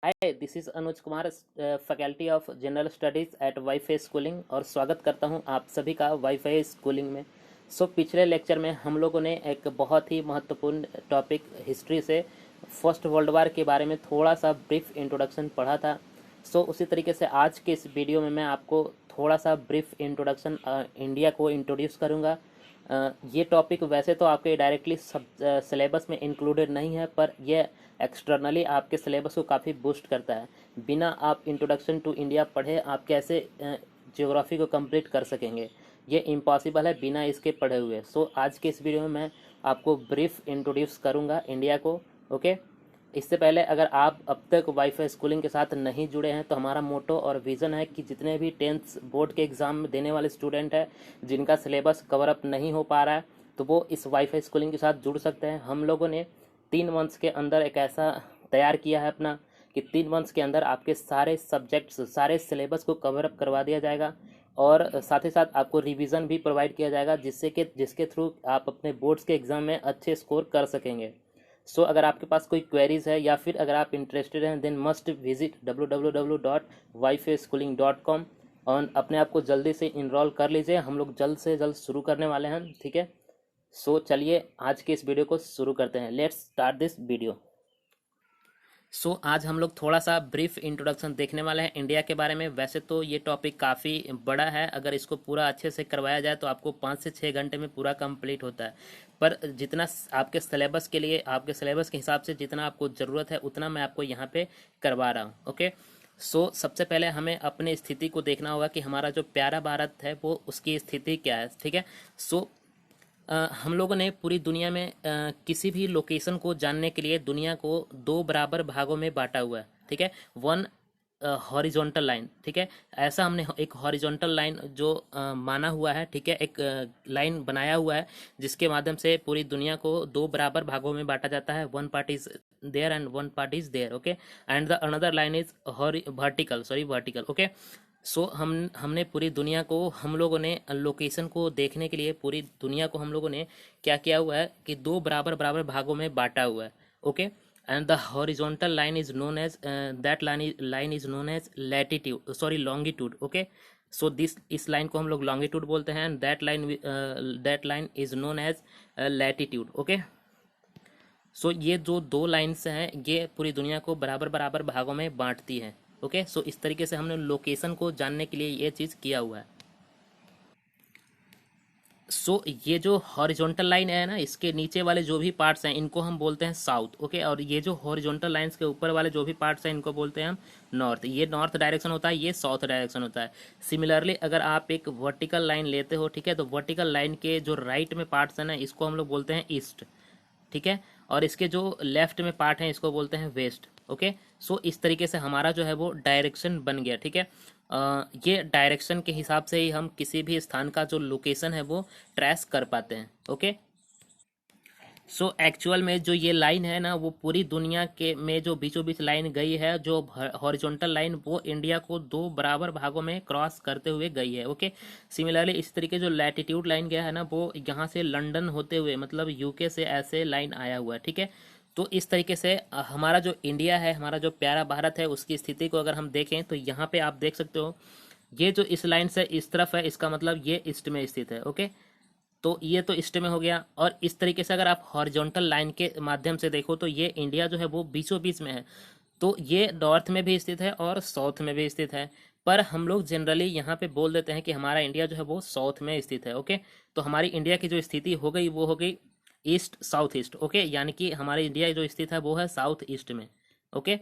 Hi, this is Anuj Kumar, faculty of general studies eight wifi schooling, और स्वागत करता हूं आप सभी का वाईफाई स्कूलिंग में। पिछले लेक्चर में हम लोगों ने एक बहुत ही महत्वपूर्ण टॉपिक हिस्ट्री से फर्स्ट वर्ल्ड वार के बारे में थोड़ा सा ब्रीफ इंट्रोडक्शन पढ़ा था। उसी तरीके से आज के इस वीडियो में मैं आपको थोड़ा सा ब्रीफ इंट्रोडक्शन इंडिया को इंट्रोड्यूस करूँगा। ये टॉपिक वैसे तो आपके डायरेक्टली सब सिलेबस में इंक्लूडेड नहीं है, पर यह एक्सटर्नली आपके सिलेबस को काफ़ी बूस्ट करता है। बिना आप इंट्रोडक्शन टू इंडिया पढ़े आप कैसे ज्योग्राफी को कंप्लीट कर सकेंगे? ये इम्पॉसिबल है बिना इसके पढ़े हुए। आज के इस वीडियो में मैं आपको ब्रीफ इंट्रोड्यूस करूँगा इंडिया को। ओके, इससे पहले अगर आप अब तक वाईफाई स्कूलिंग के साथ नहीं जुड़े हैं तो हमारा मोटो और विज़न है कि जितने भी टेंथ बोर्ड के एग्ज़ाम देने वाले स्टूडेंट हैं जिनका सिलेबस कवर अप नहीं हो पा रहा है तो वो इस वाईफाई स्कूलिंग के साथ जुड़ सकते हैं। हम लोगों ने 3 मंथ्स के अंदर एक ऐसा तैयार किया है अपना कि 3 मंथ्स के अंदर आपके सारे सब्जेक्ट्स सारे सिलेबस को कवर अप करवा दिया जाएगा और साथ ही साथ आपको रिवीजन भी प्रोवाइड किया जाएगा जिसके थ्रू आप अपने बोर्ड्स के एग्ज़ाम में अच्छे स्कोर कर सकेंगे। अगर आपके पास कोई क्वेरीज है या फिर अगर आप इंटरेस्टेड हैं देन मस्ट विजिट www.wifischooling.com और अपने आप को जल्दी से इनरोल कर लीजिए। हम लोग जल्द से जल्द शुरू करने वाले हैं, ठीक है। चलिए आज के इस वीडियो को शुरू करते हैं। Let's start this video. आज हम लोग थोड़ा सा ब्रीफ इंट्रोडक्शन देखने वाले हैं इंडिया के बारे में। वैसे तो ये टॉपिक काफ़ी बड़ा है, अगर इसको पूरा अच्छे से करवाया जाए तो आपको 5 से 6 घंटे में पूरा कंप्लीट होता है, पर जितना आपके सिलेबस के लिए आपके सिलेबस के हिसाब से जितना आपको ज़रूरत है उतना मैं आपको यहाँ पे करवा रहा हूँ। ओके, सबसे पहले हमें अपनी स्थिति को देखना होगा कि हमारा जो प्यारा भारत है वो उसकी स्थिति क्या है, ठीक है। हम लोगों ने पूरी दुनिया में किसी भी लोकेशन को जानने के लिए दुनिया को 2 बराबर भागों में बांटा हुआ है, ठीक है। वन हॉरिजॉन्टल लाइन, ठीक है। ऐसा हमने एक हॉरिजॉन्टल लाइन जो माना हुआ है, ठीक है, एक लाइन बनाया हुआ है जिसके माध्यम से पूरी दुनिया को 2 बराबर भागों में बांटा जाता है। One part is there and one part is there, okay, and the another line is vertical, okay. हमने पूरी दुनिया को हम लोगों ने लोकेशन को देखने के लिए पूरी दुनिया को हम लोगों ने क्या किया हुआ है कि 2 बराबर भागों में बांटा हुआ है, okay. And the horizontal line is known as that line is known as longitude, okay. This इस लाइन को हम लोग लॉन्गिट्यूड बोलते हैं and that line is known as latitude, okay. ये जो 2 लाइन्स हैं ये पूरी दुनिया को बराबर बराबर भागों में बांटती हैं, ओके। इस तरीके से हमने लोकेशन को जानने के लिए ये चीज़ किया हुआ है। ये जो हॉरिजॉन्टल लाइन है ना, इसके नीचे वाले जो भी पार्ट्स हैं इनको हम बोलते हैं साउथ, ओके, और ये जो हॉरिजॉन्टल लाइंस के ऊपर वाले जो भी पार्ट्स हैं इनको बोलते हैं हम नॉर्थ। ये नॉर्थ डायरेक्शन होता है, ये साउथ डायरेक्शन होता है। सिमिलरली अगर आप एक वर्टिकल लाइन लेते हो, ठीक है, तो वर्टिकल लाइन के जो राइट में पार्ट्स हैं ना इसको हम लोग बोलते हैं ईस्ट, ठीक है, और इसके जो लेफ्ट में पार्ट है इसको बोलते हैं वेस्ट, ओके। इस तरीके से हमारा जो है वो डायरेक्शन बन गया, ठीक है। ये डायरेक्शन के हिसाब से ही हम किसी भी स्थान का जो लोकेशन है वो ट्रेस कर पाते हैं, ओके। एक्चुअल में जो ये लाइन है ना वो पूरी दुनिया के में जो बीचों बीच लाइन गई है, जो हॉरिजॉन्टल लाइन, वो इंडिया को 2 बराबर भागों में क्रॉस करते हुए गई है, ओके। सिमिलरली इस तरीके जो लैटिट्यूड लाइन गया है ना वो यहाँ से लंदन होते हुए मतलब यूके से ऐसे लाइन आया हुआ है, ठीक है। इस तरीके से हमारा जो इंडिया है, हमारा जो प्यारा भारत है, उसकी स्थिति को अगर हम देखें तो यहाँ पे आप देख सकते हो ये जो इस लाइन से इस तरफ है इसका मतलब ये ईस्ट में स्थित है, ओके। ये तो ईस्ट में हो गया, और इस तरीके से अगर आप हॉरिजॉन्टल लाइन के माध्यम से देखो तो ये इंडिया जो है वो बीचों बीच में है, तो ये नॉर्थ में भी स्थित है और साउथ में भी स्थित है। पर हम लोग जनरली यहाँ पे बोल देते हैं कि हमारा इंडिया जो है वो साउथ में स्थित है, ओके। तो हमारी इंडिया की जो स्थिति हो गई वो हो गई ईस्ट साउथ ईस्ट, ओके, यानी कि हमारी इंडिया जो स्थित है वो है साउथ ईस्ट में, ओके।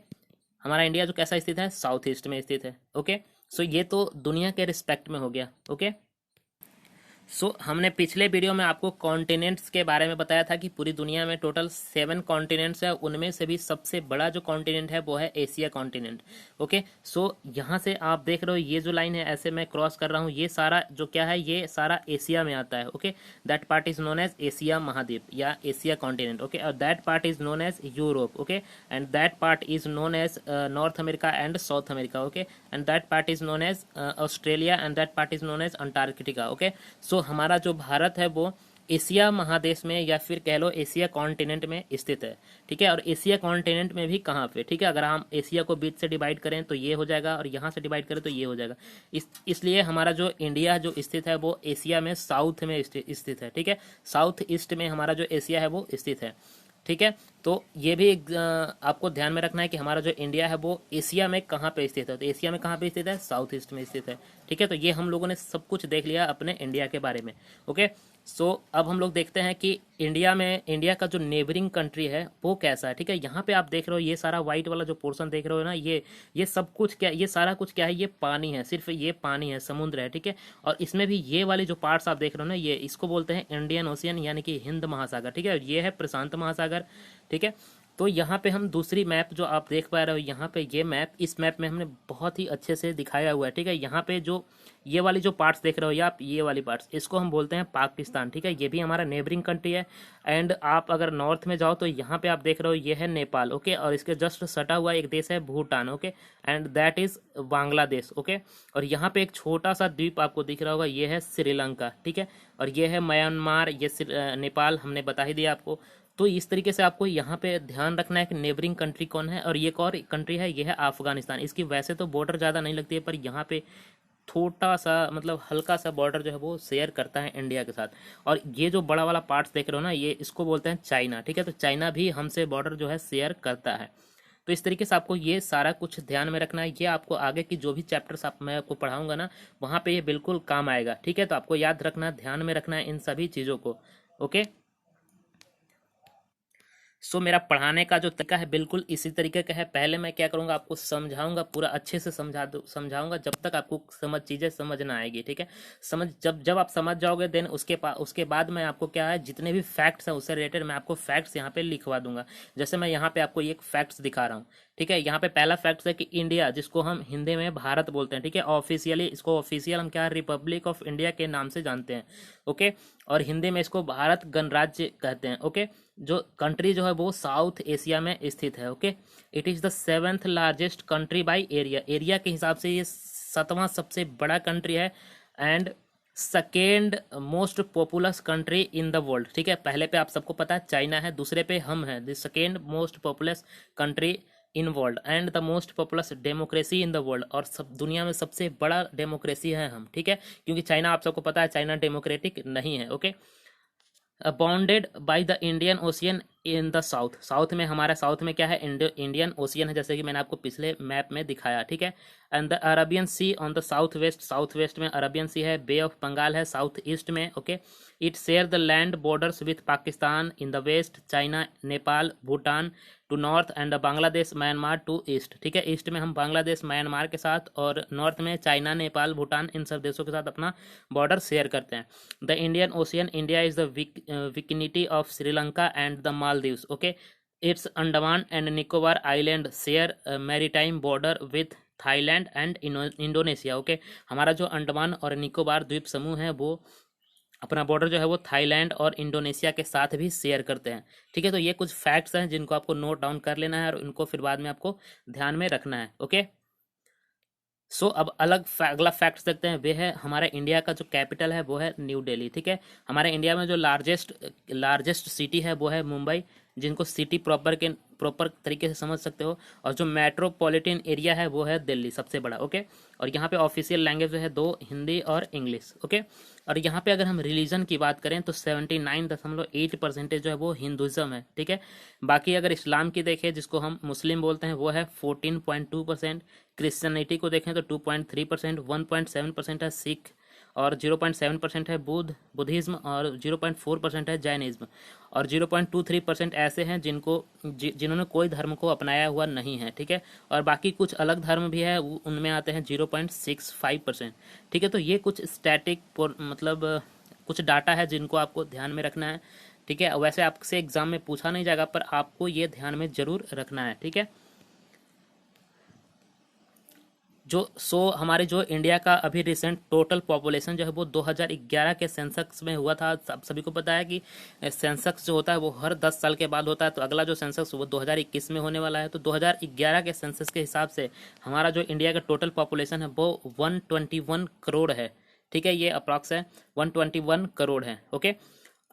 हमारा इंडिया जो कैसा स्थित है, साउथ ईस्ट में स्थित है, ओके। ये तो दुनिया के रिस्पेक्ट में हो गया, ओके। हमने पिछले वीडियो में आपको कॉन्टिनेंट्स के बारे में बताया था कि पूरी दुनिया में टोटल 7 कॉन्टिनेंट्स है, उनमें से भी सबसे बड़ा जो कॉन्टिनेंट है वो है एशिया कॉन्टिनेंट, ओके। यहाँ से आप देख रहे हो ये जो लाइन है ऐसे मैं क्रॉस कर रहा हूँ, ये सारा जो क्या है ये सारा एशिया में आता है, okay. That part is known as Asia महाद्वीप या एशिया कॉन्टिनेंट, ओके, और that part is known as Europe, okay, and that part is known as North America and South America, okay, and that part is known as Australia and that part is known as Antarctica, okay. हमारा जो भारत है वो Asia महादेश में या फिर कह लो Asia continent में स्थित है। ठीक है, और एशिया कॉन्टिनेंट में भी कहाँ पे, ठीक है, अगर हम एशिया को बीच से डिवाइड करें तो ये हो जाएगा, और यहाँ से डिवाइड करें तो ये हो जाएगा। इसलिए हमारा जो इंडिया जो स्थित है वो एशिया में साउथ में स्थित है। ठीक है, साउथ ईस्ट में हमारा जो एशिया है वो स्थित है। ठीक है, तो ये भी आपको ध्यान में रखना है कि हमारा जो इंडिया है वो एशिया में कहाँ पे स्थित है। तो एशिया में कहाँ पे स्थित है, साउथ ईस्ट में स्थित है। ठीक है, तो ये हम लोगों ने सब कुछ देख लिया अपने इंडिया के बारे में। ओके, सो अब हम लोग देखते हैं कि इंडिया का जो नेबरिंग कंट्री है वो कैसा है। ठीक है, यहाँ पे आप देख रहे हो ये सारा व्हाइट वाला जो पोर्शन देख रहे हो ना, ये सब कुछ क्या, ये सारा कुछ क्या है, ये पानी है, सिर्फ ये पानी है, समुद्र है। ठीक है, और इसमें भी ये वाली जो पार्ट्स आप देख रहे हो ना, ये इसको बोलते हैं इंडियन ओशियन यानी कि हिंद महासागर। ठीक है, ये है प्रशांत महासागर। ठीक है, तो यहाँ पे हम दूसरी मैप जो आप देख पा रहे हो, यहाँ पे ये मैप, इस मैप में हमने बहुत ही अच्छे से दिखाया हुआ है। ठीक है, यहाँ पे जो ये वाली जो पार्ट्स देख रहे हो या आप ये वाली पार्ट्स, इसको हम बोलते हैं पाकिस्तान। ठीक है, ये भी हमारा नेबरिंग कंट्री है। एंड आप अगर नॉर्थ में जाओ तो यहाँ पे आप देख रहे हो ये है नेपाल। ओके, और इसके जस्ट सटा हुआ एक देश है Bhutan. Okay, and that is Bangladesh. Okay, और यहाँ पे एक छोटा सा द्वीप आपको दिख रहा होगा, ये है श्रीलंका। ठीक है, और ये है म्यांमार, ये नेपाल हमने बता ही दिया आपको। तो इस तरीके से आपको यहाँ पे ध्यान रखना है कि नेबरिंग कंट्री कौन है। और ये एक और कंट्री है, ये है अफगानिस्तान। इसकी वैसे तो बॉर्डर ज़्यादा नहीं लगती है, पर यहाँ पे छोटा सा मतलब हल्का सा बॉर्डर जो है वो शेयर करता है इंडिया के साथ। और ये जो बड़ा वाला पार्ट्स देख रहे हो ना, ये इसको बोलते हैं चाइना। ठीक है, तो चाइना भी हमसे बॉर्डर जो है शेयर करता है। तो इस तरीके से आपको ये सारा कुछ ध्यान में रखना है। ये आपको आगे की जो भी चैप्टर्स मैं आपको पढ़ाऊंगा ना, वहाँ पे ये बिल्कुल काम आएगा। ठीक है, तो आपको याद रखना, ध्यान में रखना है इन सभी चीज़ों को। ओके, सो मेरा पढ़ाने का जो तरीका है बिल्कुल इसी तरीके का है। पहले मैं क्या करूँगा, आपको समझाऊंगा, पूरा अच्छे से समझाऊंगा जब तक आपको चीज़ें समझ ना आएगी। ठीक है, जब जब आप समझ जाओगे देन उसके बाद मैं आपको क्या है, जितने भी फैक्ट्स हैं उससे रिलेटेड मैं आपको फैक्ट्स यहाँ पे लिखवा दूंगा। जैसे मैं यहाँ पे आपको एक फैक्ट्स दिखा रहा हूँ। ठीक है, यहाँ पे पहला फैक्ट है कि इंडिया, जिसको हम हिंदी में भारत बोलते हैं, ठीक है, ऑफिशियली इसको ऑफिशियल हम क्या, रिपब्लिक ऑफ इंडिया के नाम से जानते हैं। ओके, और हिंदी में इसको भारत गणराज्य कहते हैं। ओके, जो कंट्री जो है वो साउथ एशिया में स्थित है। Okay, it is the 7th largest country by area के हिसाब से ये 7वां सबसे बड़ा कंट्री है। And second most populous country in the world. ठीक है, पहले पे आप सबको पता है चाइना है, दूसरे पे हम हैं, the second most populous country in world and the most populous democracy in the world. और सब दुनिया में सबसे बड़ा डेमोक्रेसी है हम। ठीक है, क्योंकि चाइना आप सबको पता है चाइना डेमोक्रेटिक नहीं है। Okay, bounded by the Indian ocean in the south. South में हमारा साउथ में क्या है, इंडियन ओशियन है, जैसे कि मैंने आपको पिछले मैप में दिखाया। ठीक है, and the Arabian Sea on the south west में अरबियन सी है, बे ऑफ बंगाल है साउथ ईस्ट में। Okay, it share the land borders with Pakistan in the west, China, Nepal, Bhutan to north and Bangladesh Myanmar to east. ठीक है, east में हम Bangladesh Myanmar के साथ और नॉर्थ में चाइना, नेपाल, भूटान, इन सब देशों के साथ अपना बॉर्डर शेयर करते हैं। The Indian ocean India is the vicinity of Sri Lanka and the Maldives. Okay, it's Andaman and Nicobar island share maritime border with Thailand and Indonesia. Okay, हमारा जो अंडमान और निकोबार द्वीप समूह है वो अपना बॉर्डर जो है वो थाईलैंड और इंडोनेशिया के साथ भी शेयर करते हैं। ठीक है, तो ये कुछ फैक्ट्स हैं जिनको आपको नोट डाउन कर लेना है और उनको फिर बाद में आपको ध्यान में रखना है। ओके, सो अब अगला फैक्ट्स देखते हैं। वे है हमारे इंडिया का जो कैपिटल है वो है न्यू दिल्ली। ठीक है, हमारे इंडिया में जो लार्जेस्ट सिटी है वो है मुंबई, जिनको सिटी प्रॉपर तरीके से समझ सकते हो। और जो मेट्रोपॉलिटन एरिया है वो है दिल्ली, सबसे बड़ा। ओके, और यहाँ पे ऑफिशियल लैंग्वेज जो है दो, हिंदी और इंग्लिश। ओके, और यहाँ पे अगर हम रिलीजन की बात करें तो 79.8% जो है वो हिंदुज़म है। ठीक है, बाकी अगर इस्लाम की देखें, जिसको हम मुस्लिम बोलते हैं, वो है 14.2%। क्रिश्चियनिटी को देखें तो 2.3%, 1.7% है सिख, और 0.7% है बुद्धिज्म, और 0.4% है जैनिज्म, और 0.23% ऐसे हैं जिन्होंने कोई धर्म को अपनाया हुआ नहीं है। ठीक है, और बाकी कुछ अलग धर्म भी है, उनमें आते हैं 0.65%। ठीक है, तो ये कुछ स्टैटिक मतलब कुछ डाटा है जिनको आपको ध्यान में रखना है। ठीक है, वैसे आपसे एग्जाम में पूछा नहीं जाएगा, पर आपको ये ध्यान में जरूर रखना है। ठीक है, हमारे जो इंडिया का अभी रिसेंट टोटल पॉपुलेशन जो है वो 2011 के सेंसक्स में हुआ था। सभी को पता है कि सेंसक्स जो होता है वो हर 10 साल के बाद होता है। तो अगला जो सेंसक्स वो 2021 में होने वाला है। तो 2011 के सेंसस के हिसाब से हमारा जो इंडिया का टोटल पॉपुलेशन है वो 121 करोड़ है। ठीक है, ये अप्रॉक्स है 121 करोड़ है। ओके,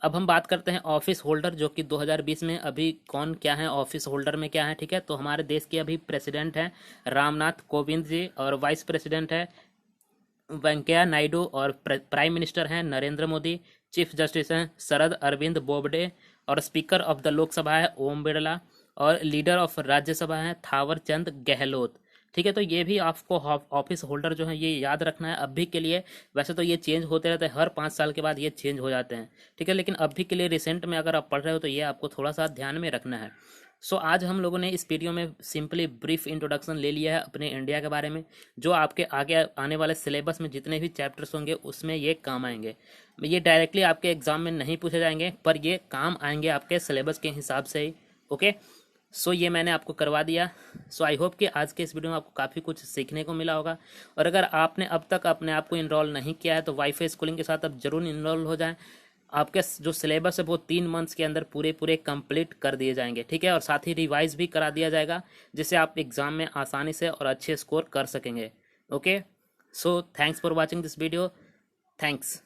अब हम बात करते हैं ऑफिस होल्डर, जो कि 2020 में अभी कौन क्या है ऑफिस होल्डर में क्या है। ठीक है, तो हमारे देश के अभी प्रेसिडेंट हैं रामनाथ कोविंद जी, और वाइस प्रेसिडेंट है वेंकैया नायडू, और प्राइम मिनिस्टर हैं नरेंद्र मोदी। चीफ जस्टिस हैं शरद अरविंद बोबडे, और स्पीकर ऑफ द लोकसभा है ओम बिरला, और लीडर ऑफ राज्यसभा है थावर चंद गहलोत। ठीक है, तो ये भी आपको ऑफिस होल्डर जो है ये याद रखना है अभी के लिए। वैसे तो ये चेंज होते रहते हैं, हर 5 साल के बाद ये चेंज हो जाते हैं। ठीक है, लेकिन अभी के लिए रिसेंट में अगर आप पढ़ रहे हो तो ये आपको थोड़ा सा ध्यान में रखना है। सो आज हम लोगों ने इस वीडियो में सिंपली ब्रीफ इंट्रोडक्शन ले लिया है अपने इंडिया के बारे में, जो आपके आगे आने वाले सिलेबस में जितने भी चैप्टर्स होंगे उसमें ये काम आएंगे। ये डायरेक्टली आपके एग्जाम में नहीं पूछे जाएंगे, पर ये काम आएंगे आपके सिलेबस के हिसाब से ही। ओके, सो ये मैंने आपको करवा दिया। सो आई होप कि आज के इस वीडियो में आपको काफ़ी कुछ सीखने को मिला होगा। और अगर आपने अब तक अपने आप को इनरोल नहीं किया है तो वाईफाई स्कूलिंग के साथ अब जरूर इनरोल हो जाएं। आपके जो सिलेबस है वो 3 मंथ्स के अंदर पूरे पूरे कंप्लीट कर दिए जाएंगे। ठीक है, और साथ ही रिवाइज भी करा दिया जाएगा, जिससे आप एग्ज़ाम में आसानी से और अच्छे स्कोर कर सकेंगे। Okay, so thanks for watching this video. Thanks.